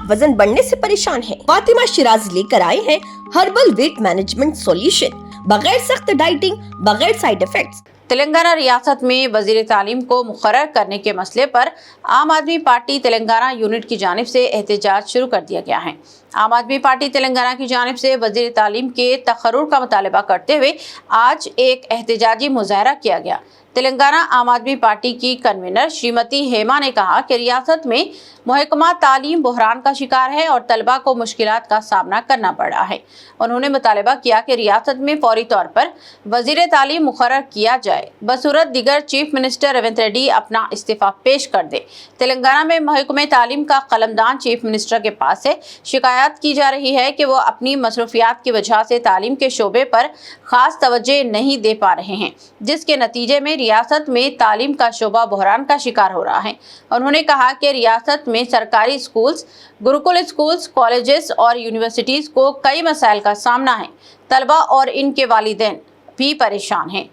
वजन बढ़ने से परेशान हैं? फातिमा शिराजी लेकर आए हैं हर्बल वेट मैनेजमेंट सॉल्यूशन, बगैर सख्त डाइटिंग, बगैर साइड इफेक्ट्स। तेलंगाना रियासत में वजीर तालीम को मुकर्रर करने के मसले पर आम आदमी पार्टी तेलंगाना यूनिट की जानिब से एहतजाज शुरू कर दिया गया है। आम आदमी पार्टी तेलंगाना की जानिब से वजीर तालीम के तकर्रुर का मुतालबा करते हुए आज एक एहतजाजी मुजाहरा किया गया। तेलंगाना आम आदमी पार्टी की कन्वीनर श्रीमती हेमा ने कहा कि रियासत में महकमा तालीम बहरान का शिकार है और तलबा को मुश्किलात का सामना करना पड़ रहा है। उन्होंने मुतालबा किया कि रियासत में फौरी तौर पर वजीर तालीम मुकर्रर किया जाए, बसूरत दिगर चीफ मिनिस्टर रेवंत रेड्डी अपना इस्तीफा पेश कर दे। तेलंगाना में महकमे तालीम का कलमदान चीफ मिनिस्टर के पास है। शिकायत की जा रही है कि वो अपनी मसरूफियात की वजह से तालीम के शोबे पर खास तवज्जो नहीं दे पा रहे हैं, जिसके नतीजे में रियासत में तालीम का शोबा बहरान का शिकार हो रहा है। उन्होंने कहा कि रियासत में सरकारी स्कूल्स, गुरुकुल स्कूल्स, कॉलेजेस और यूनिवर्सिटीज को कई मसाइल का सामना है। तलबा और इनके वालिदैन भी परेशान हैं।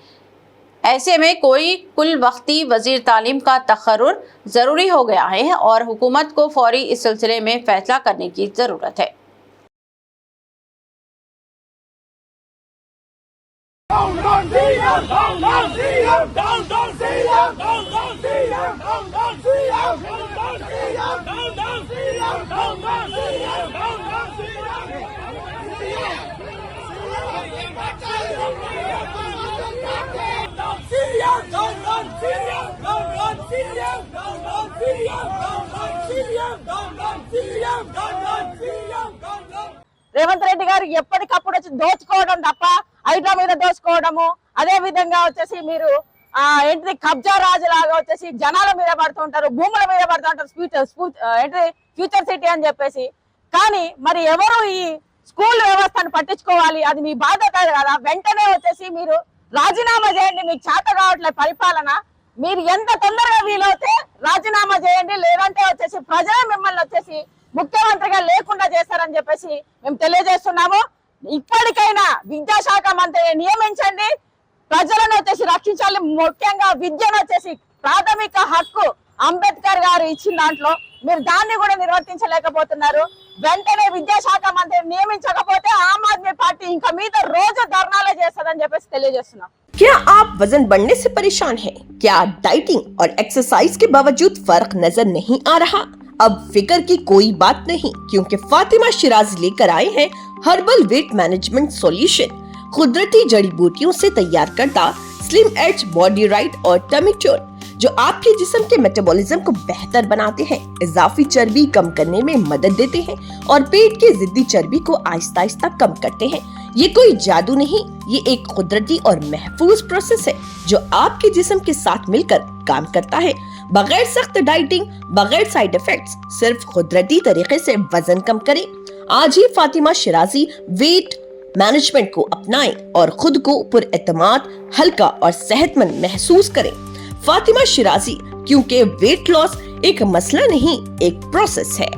ऐसे में कोई कुल वक्ती वजीर तालीम का तकर्रुर जरूरी हो गया है और हुकूमत को फौरी इस सिलसिले में फैसला करने की जरूरत है। రేవంత్ రెడ్డి గారు ఎప్పటికప్పుడు వచ్చి దోచుకోవడం తప్ప హైడ్రా మీద దోచుకోవడము, అదే విధంగా వచ్చేసి మీరు ఏంటిది కబ్జా రాజు లాగా వచ్చేసి జనాల మీద పడుతుంటారు, భూముల మీద పడుతుంటారు, ఏంటిది ఫ్యూచర్ సిటీ అని చెప్పేసి. కానీ మరి ఎవరు ఈ స్కూల్ వ్యవస్థను పట్టించుకోవాలి? అది మీ బాధ్యత కదా. వెంటనే వచ్చేసి మీరు రాజీనామా చేయండి. మీకు చేత కావట్లేదు పరిపాలన. మీరు ఎంత తొందరగా వీలవుతే రాజీనామా చేయండి, లేదంటే వచ్చేసి ప్రజలే మిమ్మల్ని వచ్చేసి ముఖ్యమంత్రిగా లేకుండా చేస్తారని చెప్పేసి మేము తెలియజేస్తున్నాము. ఇప్పటికైనా విద్యాశాఖ మంత్రిని నియమించండి, ప్రజలను వచ్చేసి రక్షించాలి. ముఖ్యంగా విద్యను వచ్చేసి ప్రాథమిక హక్కు అంబేద్కర్ గారు ఇచ్చిన దాంట్లో మీరు దాన్ని కూడా నిర్వర్తించలేకపోతున్నారు. వెంటనే విద్యాశాఖ మంత్రిని నియమించకపోతే ఆమ్ ఆద్మీ పార్టీ ఇంకా మీద రోజు ధర్నాలే చేస్తుందని చెప్పేసి తెలియజేస్తున్నాం. क्या आप वजन बढ़ने से परेशान हैं? क्या डाइटिंग और एक्सरसाइज के बावजूद फर्क नजर नहीं आ रहा? अब फिक्र की कोई बात नहीं, क्योंकि फातिमा शिराजी लेकर आए हैं हर्बल वेट मैनेजमेंट सॉल्यूशन, कुदरती जड़ी बूटियों से तैयार करता स्लिम एज बॉडी राइट और टमी टोन, जो आपके जिस्म के मेटाबॉलिज्म को बेहतर बनाते हैं, इजाफी चर्बी कम करने में मदद देते हैं और पेट की जिद्दी चर्बी को आहिस्ता आहिस्ता कम करते हैं। ये कोई जादू नहीं, ये एक कुदरती और महफूज प्रोसेस है जो आपके जिस्म के साथ मिलकर काम करता है, बगैर सख्त डाइटिंग, बगैर साइड इफेक्ट्स, सिर्फ कुदरती तरीके से वजन कम करें। आज ही फातिमा शिराजी वेट मैनेजमेंट को अपनाएं और खुद को पुरएतमाद, हल्का और सेहतमंद महसूस करें। फातिमा शिराजी, क्योंकि वेट लॉस एक मसला नहीं, एक प्रोसेस है।